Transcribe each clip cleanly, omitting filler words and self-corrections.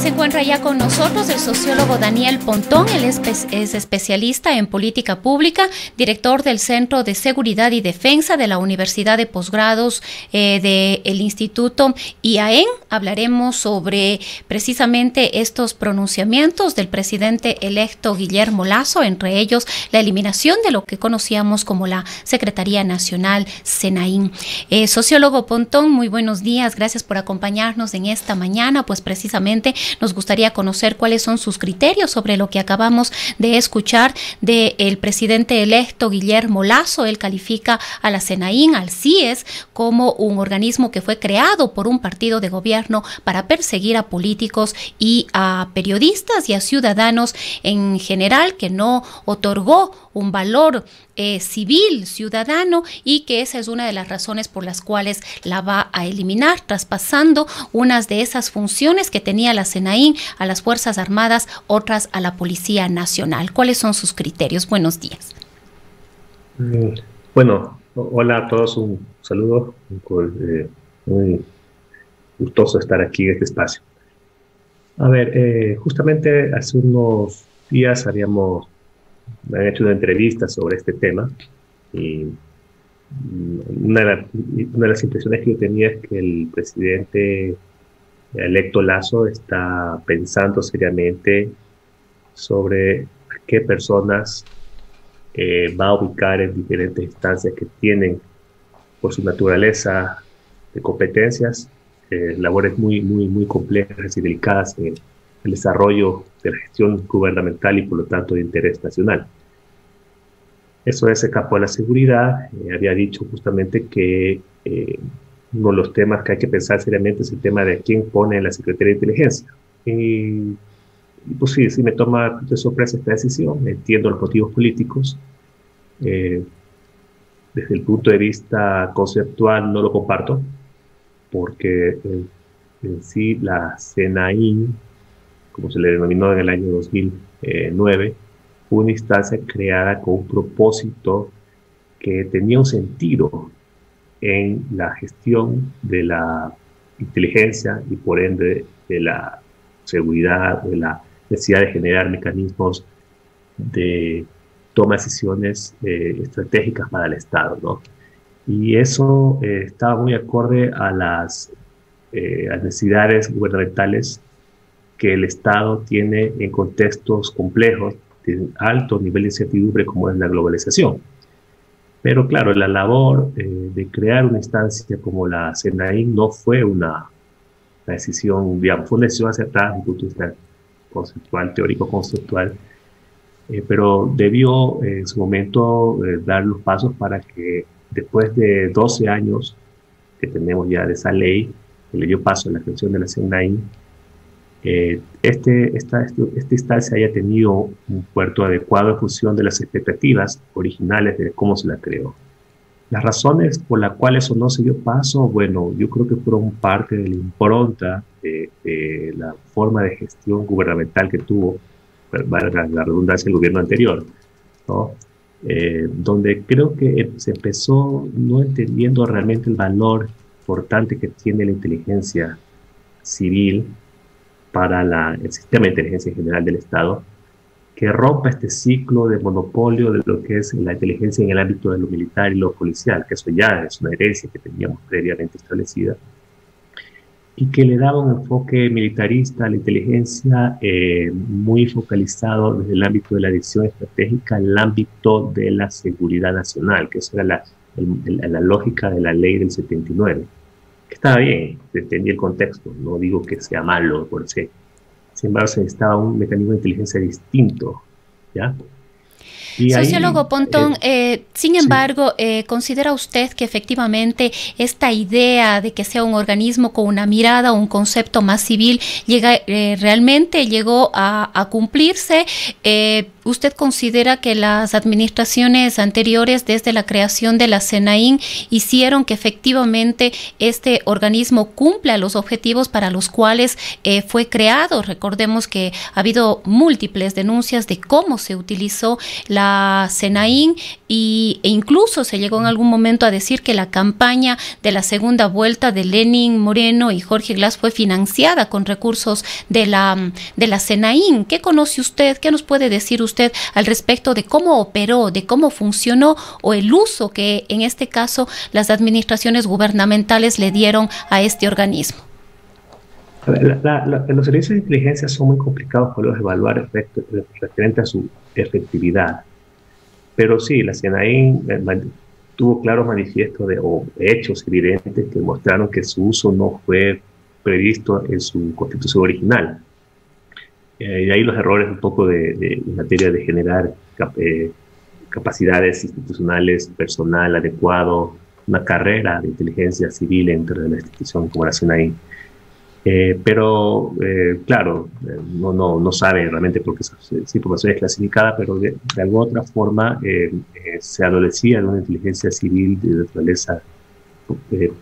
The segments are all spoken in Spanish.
se encuentra ya con nosotros el sociólogo Daniel Pontón. Él es especialista en política pública, director del Centro de Seguridad y Defensa de la Universidad de Posgrados del Instituto IAEN. Hablaremos sobre precisamente estos pronunciamientos del presidente electo Guillermo Lasso, entre ellos la eliminación de lo que conocíamos como la Secretaría Nacional SENAIN. Sociólogo Pontón, muy buenos días, gracias por acompañarnos en esta mañana. Pues precisamente nos gustaría conocer cuáles son sus criterios sobre lo que acabamos de escuchar del presidente electo Guillermo Lasso. Él califica a la SENAIN, al CIES, como un organismo que fue creado por un partido de gobierno para perseguir a políticos y a periodistas y a ciudadanos en general, que no otorgó un valor civil, ciudadano, y que esa es una de las razones por las cuales la va a eliminar, traspasando unas de esas funciones que tenía la SENAIN a las Fuerzas Armadas, otras a la Policía Nacional. ¿Cuáles son sus criterios? Buenos días. Bueno, hola a todos, un saludo, muy gustoso estar aquí en este espacio. A ver, justamente hace unos días me han hecho una entrevista sobre este tema, y una de las impresiones que yo tenía es que el presidente electo Lasso está pensando seriamente sobre a qué personas va a ubicar en diferentes instancias que tienen, por su naturaleza de competencias, labores muy complejas y delicadas en el desarrollo de la gestión gubernamental y por lo tanto de interés nacional. Eso es el campo de la seguridad. Había dicho justamente que uno de los temas que hay que pensar seriamente es el tema de quién pone en la Secretaría de Inteligencia. Y pues sí me toma de sorpresa esta decisión. Entiendo los motivos políticos. Desde el punto de vista conceptual no lo comparto, porque en sí la SENAIN, como se le denominó en el año 2009, fue una instancia creada con un propósito que tenía un sentido en la gestión de la inteligencia y por ende de la seguridad, de la necesidad de generar mecanismos de toma de decisiones estratégicas para el Estado, ¿no? Y eso estaba muy acorde a las necesidades gubernamentales que el Estado tiene en contextos complejos de alto nivel de incertidumbre como es la globalización. Pero claro, la labor de crear una instancia como la SENAIN no fue una decisión, digamos, fue una decisión acertada desde el punto de vista conceptual, teórico-conceptual, pero debió en su momento dar los pasos para que después de 12 años que tenemos ya de esa ley que le dio paso a la creación de la SENAIN, esta instancia haya tenido un puerto adecuado en función de las expectativas originales de cómo se la creó. Las razones por las cuales eso no se dio paso, bueno, yo creo que fueron parte de la impronta de la forma de gestión gubernamental que tuvo, valga la redundancia, el gobierno anterior, ¿no? Donde creo que se empezó no entendiendo realmente el valor importante que tiene la inteligencia civil para el sistema de inteligencia general del Estado, que rompa este ciclo de monopolio de lo que es la inteligencia en el ámbito de lo militar y lo policial, que eso ya es una herencia que teníamos previamente establecida, y que le daba un enfoque militarista a la inteligencia muy focalizado desde el ámbito de la dirección estratégica al ámbito de la seguridad nacional, que eso era la lógica de la ley del 79. Que estaba bien, entendí el contexto, no digo que sea malo por sí. Sin embargo, se necesitaba un mecanismo de inteligencia distinto, ¿ya? Y sociólogo ahí, Pontón, sin embargo, ¿considera usted que efectivamente esta idea de que sea un organismo con una mirada o un concepto más civil realmente llegó a cumplirse? ¿Usted considera que las administraciones anteriores, desde la creación de la SENAIN, hicieron que efectivamente este organismo cumpla los objetivos para los cuales fue creado? Recordemos que ha habido múltiples denuncias de cómo se utilizó la la SENAIN e incluso se llegó en algún momento a decir que la campaña de la segunda vuelta de Lenín Moreno y Jorge Glass fue financiada con recursos de la SENAIN. ¿Qué conoce usted? ¿Qué nos puede decir usted al respecto de cómo operó, de cómo funcionó o el uso que en este caso las administraciones gubernamentales le dieron a este organismo? Los servicios de inteligencia son muy complicados para evaluar referente a su efectividad. Pero sí, la SENAIN tuvo claros manifiestos o hechos evidentes que mostraron que su uso no fue previsto en su constitución original. Y ahí los errores un poco en materia de generar capacidades institucionales, personal adecuado, una carrera de inteligencia civil dentro de la institución como la SENAIN. Claro, no sabe realmente porque esa información es clasificada, pero de alguna otra forma se adolecía de una inteligencia civil de naturaleza,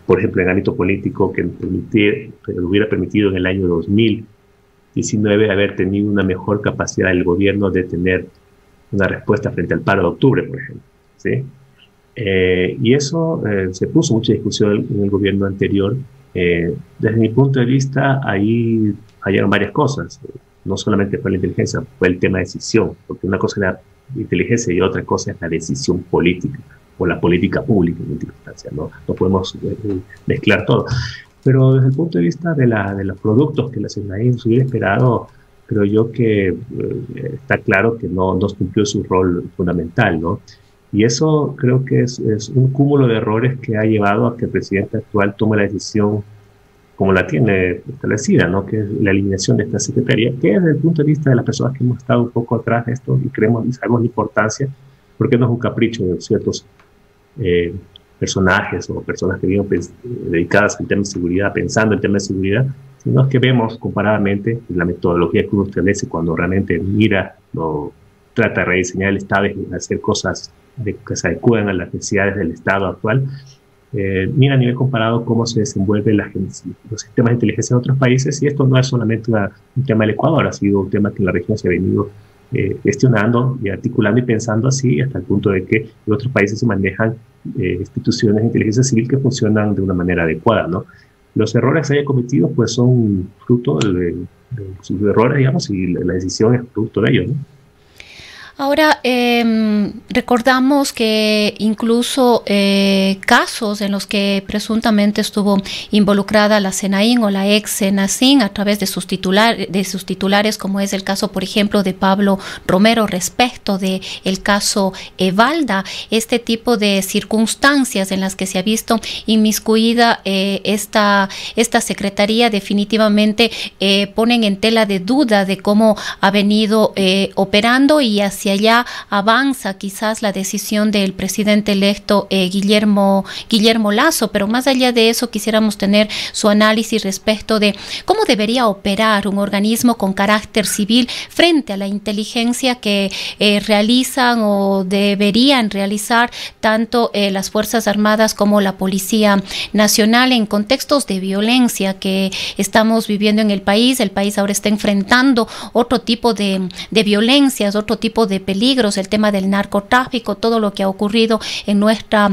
por ejemplo, en ámbito político, que hubiera permitido en el año 2019 haber tenido una mejor capacidad del gobierno de tener una respuesta frente al paro de octubre, por ejemplo, ¿sí? Y eso se puso mucha discusión en el gobierno anterior. Desde mi punto de vista, ahí fallaron varias cosas. No solamente fue la inteligencia, fue el tema de decisión, porque una cosa es la inteligencia y otra cosa es la decisión política o la política pública en última instancia. No podemos mezclar todo. Pero desde el punto de vista de los productos que la SENAIN se hubiera esperado, creo yo que está claro que no cumplió su rol fundamental, ¿no? Y eso creo que es un cúmulo de errores que ha llevado a que el presidente actual tome la decisión como la tiene establecida, ¿no? Que es la eliminación de esta secretaría, que desde el punto de vista de las personas que hemos estado un poco atrás de esto y creemos y sabemos la importancia, porque no es un capricho de ciertos personajes o personas que viven dedicadas al tema de seguridad, pensando en temas de seguridad, sino es que vemos comparadamente la metodología que uno establece cuando realmente mira o trata de rediseñar el Estado y hacer cosas que se adecúen a las necesidades del Estado actual. Mira a nivel comparado cómo se desenvuelven los sistemas de inteligencia en otros países, y esto no es solamente un tema del Ecuador, ha sido un tema que en la región se ha venido gestionando y articulando y pensando así hasta el punto de que en otros países se manejan instituciones de inteligencia civil que funcionan de una manera adecuada, ¿no? Los errores que se hayan cometido pues son fruto de sus errores, digamos, y la decisión es producto de ellos, ¿no? Ahora, recordamos que incluso casos en los que presuntamente estuvo involucrada la SENAIN o la ex SENACIN a través de sus titulares, como es el caso, por ejemplo, de Pablo Romero respecto del caso Evalda, este tipo de circunstancias en las que se ha visto inmiscuida esta secretaría definitivamente ponen en tela de duda de cómo ha venido operando, y hacia allá avanza quizás la decisión del presidente electo Guillermo Lasso. Pero más allá de eso, quisiéramos tener su análisis respecto de cómo debería operar un organismo con carácter civil frente a la inteligencia que realizan o deberían realizar tanto las Fuerzas Armadas como la Policía Nacional en contextos de violencia que estamos viviendo en el país. El país ahora está enfrentando otro tipo de violencias, otro tipo de peligros, el tema del narcotráfico, todo lo que ha ocurrido en nuestra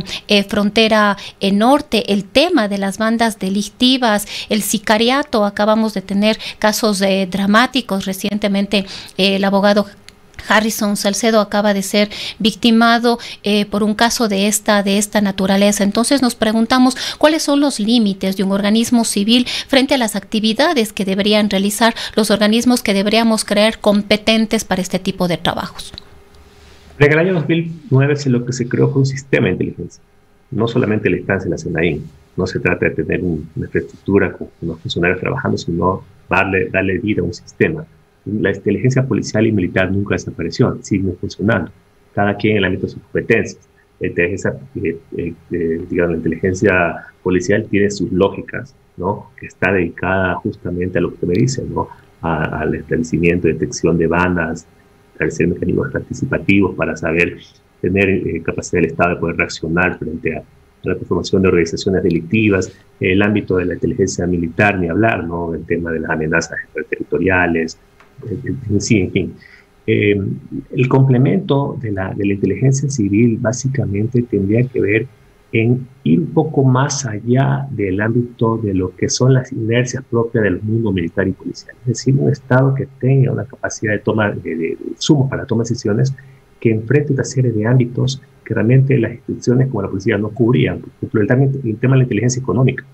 frontera norte, el tema de las bandas delictivas, el sicariato. Acabamos de tener casos dramáticos recientemente. El abogado Harrison Salcedo acaba de ser victimado por un caso de esta naturaleza. Entonces nos preguntamos cuáles son los límites de un organismo civil frente a las actividades que deberían realizar los organismos que deberíamos creer competentes para este tipo de trabajos. En el año 2009 lo que se creó fue un sistema de inteligencia, no solamente la instancia de la SENAIN. No se trata de tener una infraestructura con unos funcionarios trabajando, sino darle vida a un sistema. La inteligencia policial y militar nunca desapareció, sigue funcionando, cada quien en el ámbito de sus competencias. Digamos, la inteligencia policial tiene sus lógicas, ¿no? Que está dedicada justamente a lo que usted me dice, ¿no? Al establecimiento, detección de bandas, establecer mecanismos participativos para saber tener capacidad del Estado de poder reaccionar frente a la conformación de organizaciones delictivas. El ámbito de la inteligencia militar, ni hablar, ¿no? El tema de las amenazas territoriales, en fin. Eh, el complemento de la inteligencia civil básicamente tendría que ver en ir un poco más allá del ámbito de lo que son las inercias propias del mundo militar y policial. Es decir, un Estado que tenga una capacidad de toma de sumo para tomar decisiones, que enfrente una serie de ámbitos que realmente las instituciones como la policía no cubrían. Por ejemplo, el tema de la inteligencia económica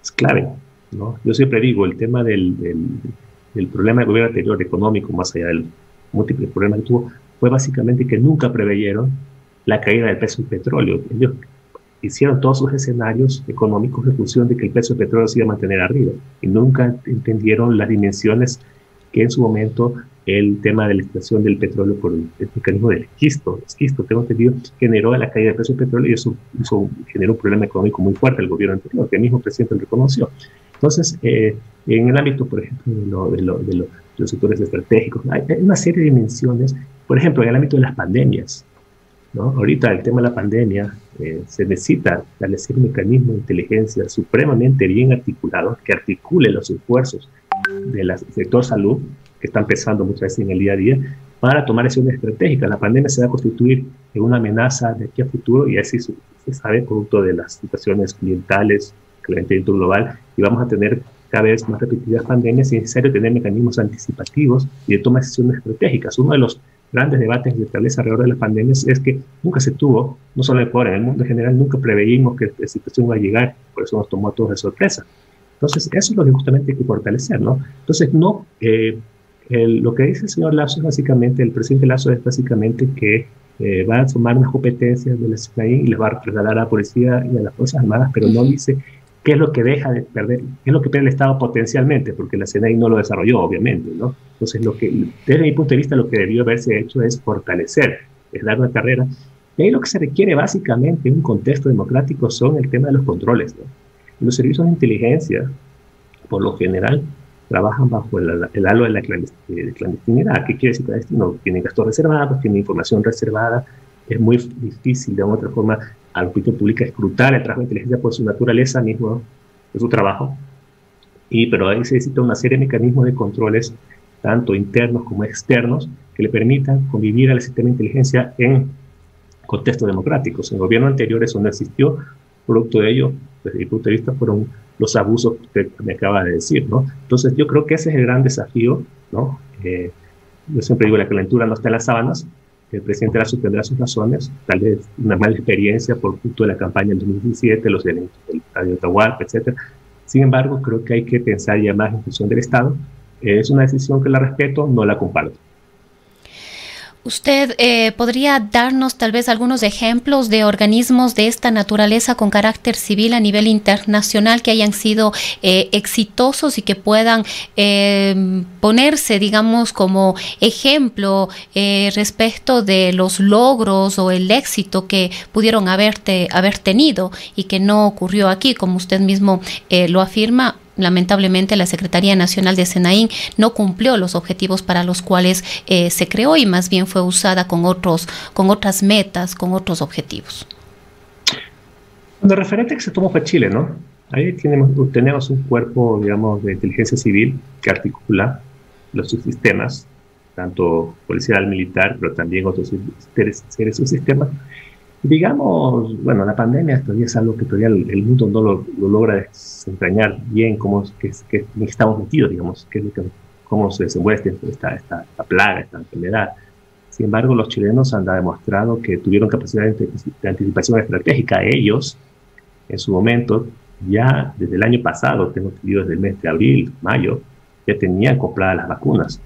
es clave, ¿no? Yo siempre digo, el tema del problema del gobierno anterior económico, más allá del múltiples problemas que tuvo, fue básicamente que nunca preveyeron la caída del precio del petróleo. Ellos hicieron todos sus escenarios económicos en función de que el precio del petróleo se iba a mantener arriba y nunca entendieron las dimensiones que en su momento el tema de la extracción del petróleo por el mecanismo del esquisto, tengo entendido, generó la caída del precio del petróleo y eso generó un problema económico muy fuerte al gobierno anterior, que el mismo presidente lo reconoció. Entonces, en el ámbito, por ejemplo, de los sectores estratégicos, hay una serie de dimensiones, por ejemplo, en el ámbito de las pandemias, ¿no? Ahorita el tema de la pandemia, se necesita establecer un mecanismo de inteligencia supremamente bien articulado que articule los esfuerzos del sector salud, que están pesando muchas veces en el día a día, para tomar decisiones estratégicas. La pandemia se va a constituir en una amenaza de aquí a futuro y así se sabe, producto de las situaciones ambientales, calentamiento global, y vamos a tener cada vez más repetidas pandemias y es necesario tener mecanismos anticipativos y de toma de decisiones estratégicas. Uno de los grandes debates que se establece alrededor de las pandemias es que nunca se tuvo, no solo en Ecuador, en el mundo en general, nunca preveímos que la situación iba a llegar, por eso nos tomó a todos de sorpresa. Entonces, eso es lo que justamente hay que fortalecer, ¿no? Entonces, no, lo que dice el señor Lazo es básicamente, el presidente Lazo es básicamente que va a tomar unas competencias de la CNI y les va a trasladar a la policía y a las Fuerzas Armadas, pero no dice qué es lo que deja de perder, qué es lo que pierde el Estado potencialmente, porque la CNI no lo desarrolló, obviamente, ¿no? Entonces, desde mi punto de vista, lo que debió haberse hecho es fortalecer, es dar una carrera. Y ahí lo que se requiere básicamente en un contexto democrático son el tema de los controles, ¿no? Los servicios de inteligencia, por lo general, trabajan bajo el halo de la clandestinidad. ¿Qué quiere decir clandestino? Tienen gastos reservados, tienen información reservada. Es muy difícil, de una otra forma, a la opinión pública escrutar el trabajo de inteligencia por su naturaleza mismo, de su trabajo. Pero ahí se necesita una serie de mecanismos de controles, tanto internos como externos, que le permitan convivir al sistema de inteligencia en contextos democráticos. En el gobierno anterior eso no existió. Producto de ello, desde mi punto de vista, fueron los abusos que usted me acaba de decir, ¿no? Entonces, yo creo que ese es el gran desafío, ¿no? Yo siempre digo, la calentura no está en las sábanas. El presidente Lasso tendrá sus razones, tal vez una mala experiencia por punto de la campaña del 2017, los eventos del estadio Atahualpa, etc. Sin embargo, creo que hay que pensar ya más en función del Estado. Es una decisión que la respeto, no la comparto. ¿Usted podría darnos tal vez algunos ejemplos de organismos de esta naturaleza con carácter civil a nivel internacional que hayan sido exitosos y que puedan ponerse, digamos, como ejemplo respecto de los logros o el éxito que pudieron haber tenido y que no ocurrió aquí, como usted mismo lo afirma? Lamentablemente la Secretaría Nacional de SENAIN no cumplió los objetivos para los cuales se creó y más bien fue usada con otras metas, con otros objetivos. Bueno, el referente que se tomó fue Chile, ¿no? Ahí tenemos un cuerpo, digamos, de inteligencia civil que articula los subsistemas, tanto policial, militar, pero también otros seres subsistemas. Digamos, bueno, la pandemia todavía es algo que todavía el mundo no lo logra desentrañar bien, que estamos metidos, digamos, cómo se desenvuelve esta plaga, esta enfermedad. Sin embargo, los chilenos han demostrado que tuvieron capacidad de anticipación estratégica. Ellos, en su momento, ya desde el año pasado, tengo entendido desde el mes de abril, mayo, ya tenían compradas las vacunas.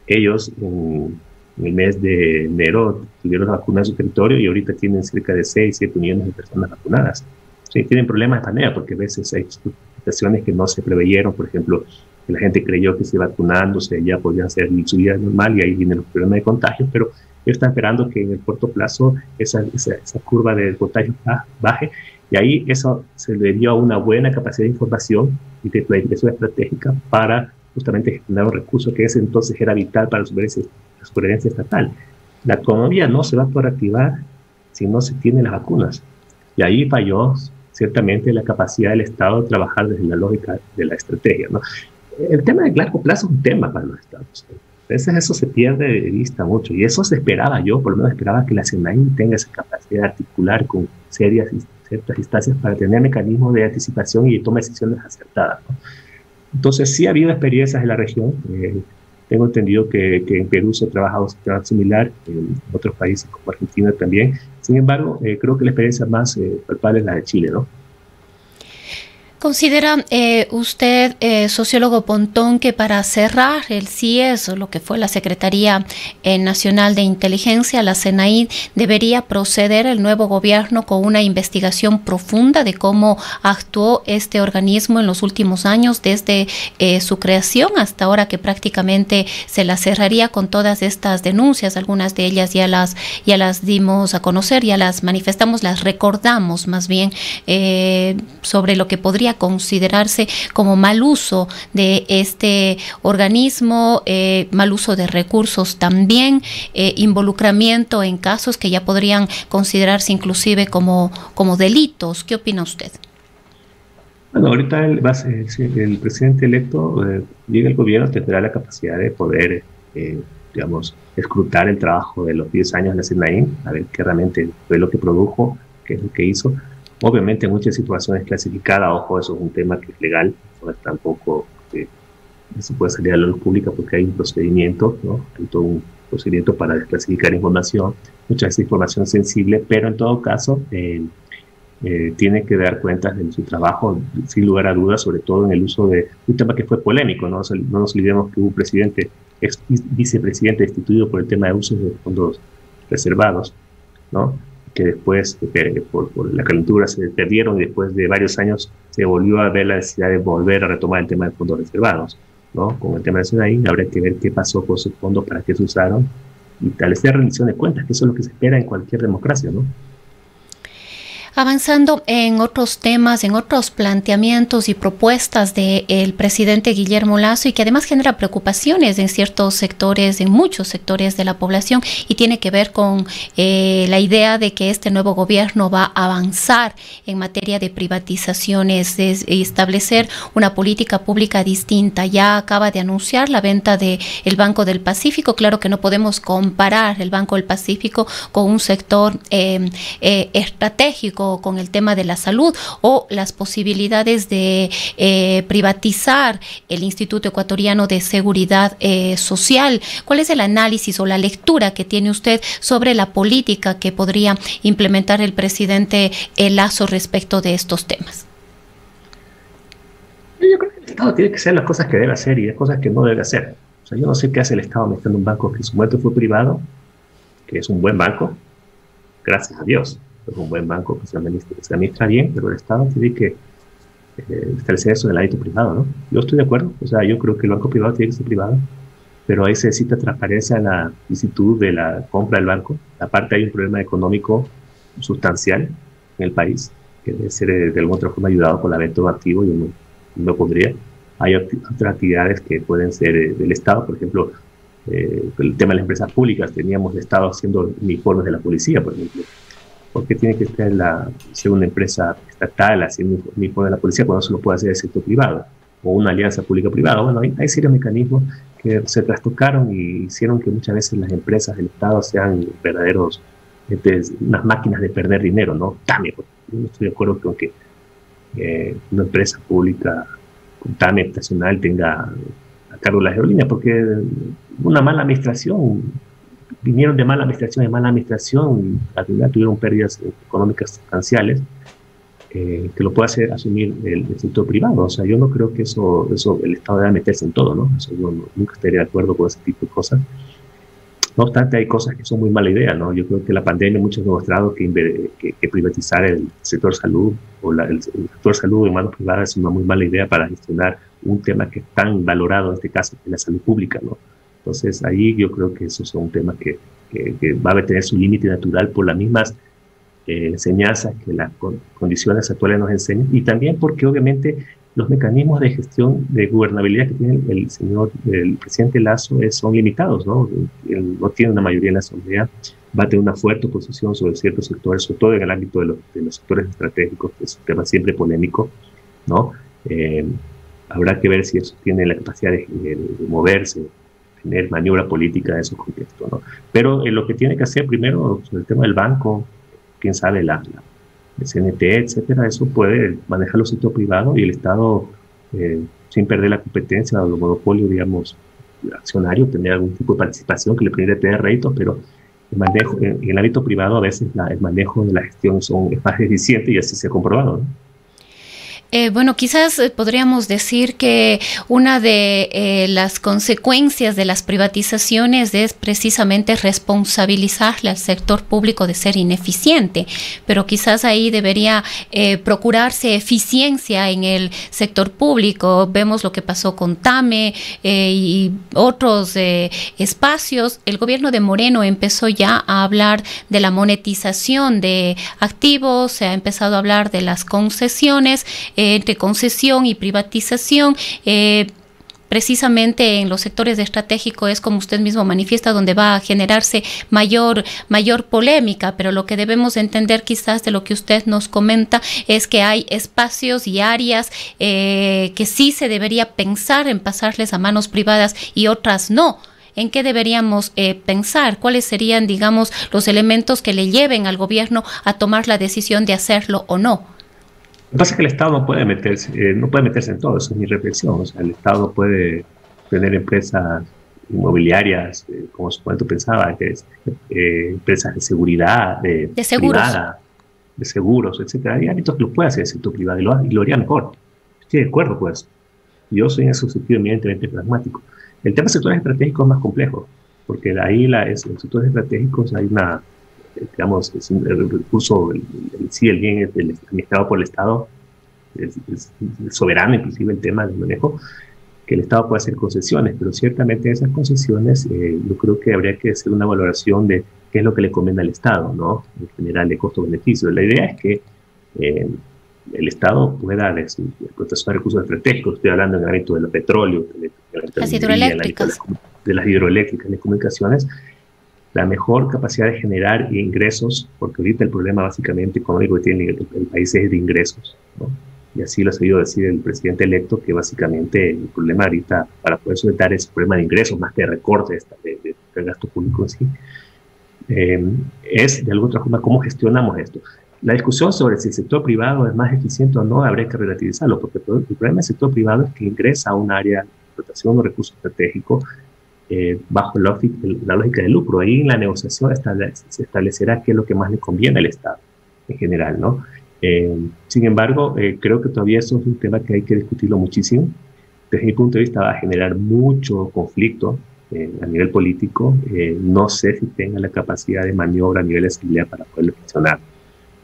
Ellos, en el mes de enero tuvieron la vacuna en su territorio y ahorita tienen cerca de 6, 7 millones de personas vacunadas. Sí, tienen problemas de pandemia porque a veces hay situaciones que no se preveyeron, por ejemplo, que la gente creyó que si vacunándose ya podían hacer su vida normal y ahí vienen los problemas de contagio, pero ellos están esperando que en el corto plazo esa curva de contagio baje y ahí eso se debió a una buena capacidad de información y de planificación estratégica para justamente gestionar un recurso que ese entonces era vital para la supervivencia estatal. La economía no se va a poder activar si no se tienen las vacunas. Y ahí falló ciertamente la capacidad del Estado de trabajar desde la lógica de la estrategia, ¿no? El tema de largo plazo es un tema para los Estados. veces eso se pierde de vista mucho, y eso se esperaba, yo por lo menos esperaba que la SENAI tenga esa capacidad de articular con ciertas instancias para tener mecanismos de anticipación y de toma de decisiones acertadas, ¿no? Entonces sí ha habido experiencias en la región. Tengo entendido que en Perú se ha trabajado un sistema similar, en otros países como Argentina también. Sin embargo, creo que la experiencia más palpable es la de Chile, ¿no? ¿Considera usted, sociólogo Pontón, que para cerrar el CIES, o lo que fue la Secretaría Nacional de Inteligencia, la SENAI, debería proceder el nuevo gobierno con una investigación profunda de cómo actuó este organismo en los últimos años, desde su creación hasta ahora, que prácticamente se la cerraría con todas estas denuncias? Algunas de ellas ya las dimos a conocer, ya las manifestamos, las recordamos más bien, sobre lo que podría considerarse como mal uso de este organismo, mal uso de recursos también, involucramiento en casos que ya podrían considerarse inclusive como delitos. ¿Qué opina usted? Bueno, ahorita el presidente electo llega al gobierno, tendrá la capacidad de poder, digamos, escrutar el trabajo de los 10 años de la SENAI, a ver qué realmente fue lo que produjo, qué es lo que hizo. Obviamente muchas situaciones clasificadas, ojo, eso es un tema que es legal, no es tampoco que se puede salir a la luz pública porque hay un procedimiento, ¿no? Hay todo un procedimiento para desclasificar información, mucha de esa información sensible, pero en todo caso tiene que dar cuenta de su trabajo, sin lugar a dudas, sobre todo en el uso de un tema que fue polémico, ¿no? No nos olvidemos que hubo un presidente, vicepresidente destituido por el tema de uso de fondos reservados, ¿no? Que después, por la calentura, se perdieron, y después de varios años se volvió a ver la necesidad de volver a retomar el tema de fondos reservados, ¿no? Con el tema de SENAI, habrá que ver qué pasó con esos fondos, para qué se usaron, y tal vez rendición de cuentas, que eso es lo que se espera en cualquier democracia, ¿no? Avanzando en otros temas, en otros planteamientos y propuestas del presidente Guillermo Lasso, y que además genera preocupaciones en ciertos sectores, en muchos sectores de la población, y tiene que ver con la idea de que este nuevo gobierno va a avanzar en materia de privatizaciones, de establecer una política pública distinta. Ya acaba de anunciar la venta del Banco del Pacífico. Claro que no podemos comparar el Banco del Pacífico con un sector estratégico, con el tema de la salud, o las posibilidades de privatizar el Instituto Ecuatoriano de Seguridad Social. ¿Cuál es el análisis o la lectura que tiene usted sobre la política que podría implementar el presidente Lasso respecto de estos temas? Yo creo que el Estado tiene que hacer las cosas que debe hacer y las cosas que no debe hacer. O sea, yo no sé qué hace el Estado metiendo un banco que en su momento fue privado, que es un buen banco, gracias a Dios. Es un buen banco que se administra bien, pero el Estado tiene que establecer eso del ámbito privado, ¿no? Yo estoy de acuerdo, o sea, yo creo que el banco privado tiene que ser privado, pero ahí se necesita transparencia en la licitud de la compra del banco. Aparte hay un problema económico sustancial en el país, que debe ser de alguna otra forma ayudado por la venta de activos, yo no podría. Hay otras actividades que pueden ser del Estado, por ejemplo, el tema de las empresas públicas. Teníamos el Estado haciendo uniformes de la policía, por ejemplo. ¿Por qué tiene que ser una empresa estatal haciendo uniforme de la policía cuando eso lo puede hacer el sector privado? O una alianza pública-privada. Bueno, hay serios mecanismos que se trastocaron y hicieron que muchas veces las empresas del Estado sean verdaderos, unas máquinas de perder dinero, ¿no? También, yo no estoy de acuerdo con que una empresa pública con TAME estacional tenga a cargo las aerolíneas, porque una mala administración, vinieron de mala administración, y al final tuvieron pérdidas económicas sustanciales, que lo puede hacer asumir el sector privado. O sea, yo no creo que eso el Estado deba meterse en todo, ¿no? Eso yo nunca estaría de acuerdo con ese tipo de cosas. No obstante, hay cosas que son muy mala idea, ¿no? Yo creo que la pandemia mucho ha demostrado que privatizar el sector salud, o el sector salud en manos privadas, es una muy mala idea para gestionar un tema que es tan valorado, en este caso, que es la salud pública, ¿no? Entonces, ahí yo creo que esos son temas que va a tener su límite natural por las mismas enseñanzas que las condiciones actuales nos enseñan, y también porque obviamente los mecanismos de gestión de gobernabilidad que tiene el presidente Lasso son limitados, ¿no? Él no tiene una mayoría en la Asamblea, va a tener una fuerte oposición sobre ciertos sectores, sobre todo en el ámbito de los sectores estratégicos, que es un tema siempre polémico, ¿no? Habrá que ver si eso tiene la capacidad de moverse, genere maniobra política en esos contextos, ¿no? Pero lo que tiene que hacer primero, sobre el tema del banco, quién sabe, el CNT, etcétera, eso puede manejarlo el sector privado y el Estado, sin perder la competencia o el monopolio, digamos, accionario, tener algún tipo de participación que le permita tener réditos, pero el manejo, en el ámbito privado a veces el manejo de la gestión es más eficiente y así se ha comprobado, ¿no? Bueno, quizás podríamos decir que una de las consecuencias de las privatizaciones es precisamente responsabilizarle al sector público de ser ineficiente, pero quizás ahí debería procurarse eficiencia en el sector público. Vemos lo que pasó con TAME y otros espacios. El gobierno de Moreno empezó ya a hablar de la monetización de activos, se ha empezado a hablar de las concesiones, entre concesión y privatización, precisamente en los sectores estratégicos es como usted mismo manifiesta donde va a generarse mayor polémica, pero lo que debemos entender quizás de lo que usted nos comenta es que hay espacios y áreas que sí se debería pensar en pasarles a manos privadas y otras no. ¿En qué deberíamos pensar? ¿Cuáles serían, digamos, los elementos que le lleven al gobierno a tomar la decisión de hacerlo o no? Lo que pasa es que el Estado no puede meterse en todo, eso es mi reflexión. O sea, el Estado puede tener empresas inmobiliarias, como su momento pensaba, que es, empresas de seguridad, de seguros, privada, de seguros, etcétera. Hay ámbitos que lo puede hacer el sector privado y lo haría mejor. Estoy de acuerdo con eso. Yo soy en ese sentido eminentemente pragmático. El tema de sectores estratégicos es más complejo, porque ahí en los sectores estratégicos hay una, digamos, es el recurso, el bien administrado por el Estado, es soberano, inclusive el tema del manejo, que el Estado puede hacer concesiones, pero ciertamente esas concesiones yo creo que habría que hacer una valoración de qué es lo que le conviene al Estado, ¿no? En general de costo-beneficio. La idea es que el Estado pueda de su explotación de recursos estratégicos, estoy hablando en el ámbito de los petróleos, las hidroeléctricas, de las hidroeléctricas, de comunicaciones, la mejor capacidad de generar ingresos, porque ahorita el problema básicamente económico que tiene el país es de ingresos, ¿no? Y así lo ha sabido decir el presidente electo, que básicamente el problema ahorita para poder solventar ese problema de ingresos, más que de recorte del gasto público en sí, es de alguna otra forma cómo gestionamos esto. La discusión sobre si el sector privado es más eficiente o no habría que relativizarlo, porque el problema del sector privado es que ingresa a un área de explotación de recursos estratégicos bajo la lógica del lucro. Ahí en la negociación se establecerá qué es lo que más le conviene al Estado en general, ¿no? Sin embargo, creo que todavía eso es un tema que hay que discutirlo muchísimo. Desde mi punto de vista va a generar mucho conflicto a nivel político. No sé si tenga la capacidad de maniobra a nivel de asamblea para poderlo gestionar.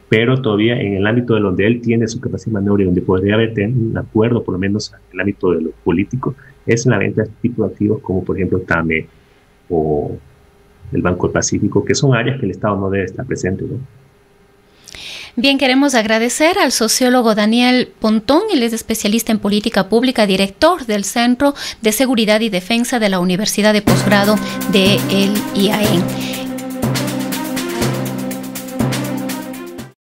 Pero todavía en el ámbito de donde él tiene su capacidad de maniobra y donde podría haber un acuerdo, por lo menos en el ámbito de lo político, es en la venta de este tipo de activos como por ejemplo TAME o el Banco del Pacífico, que son áreas que el Estado no debe estar presente, ¿no? Bien, queremos agradecer al sociólogo Daniel Pontón, él es especialista en política pública, director del Centro de Seguridad y Defensa de la Universidad de Posgrado del IAEN.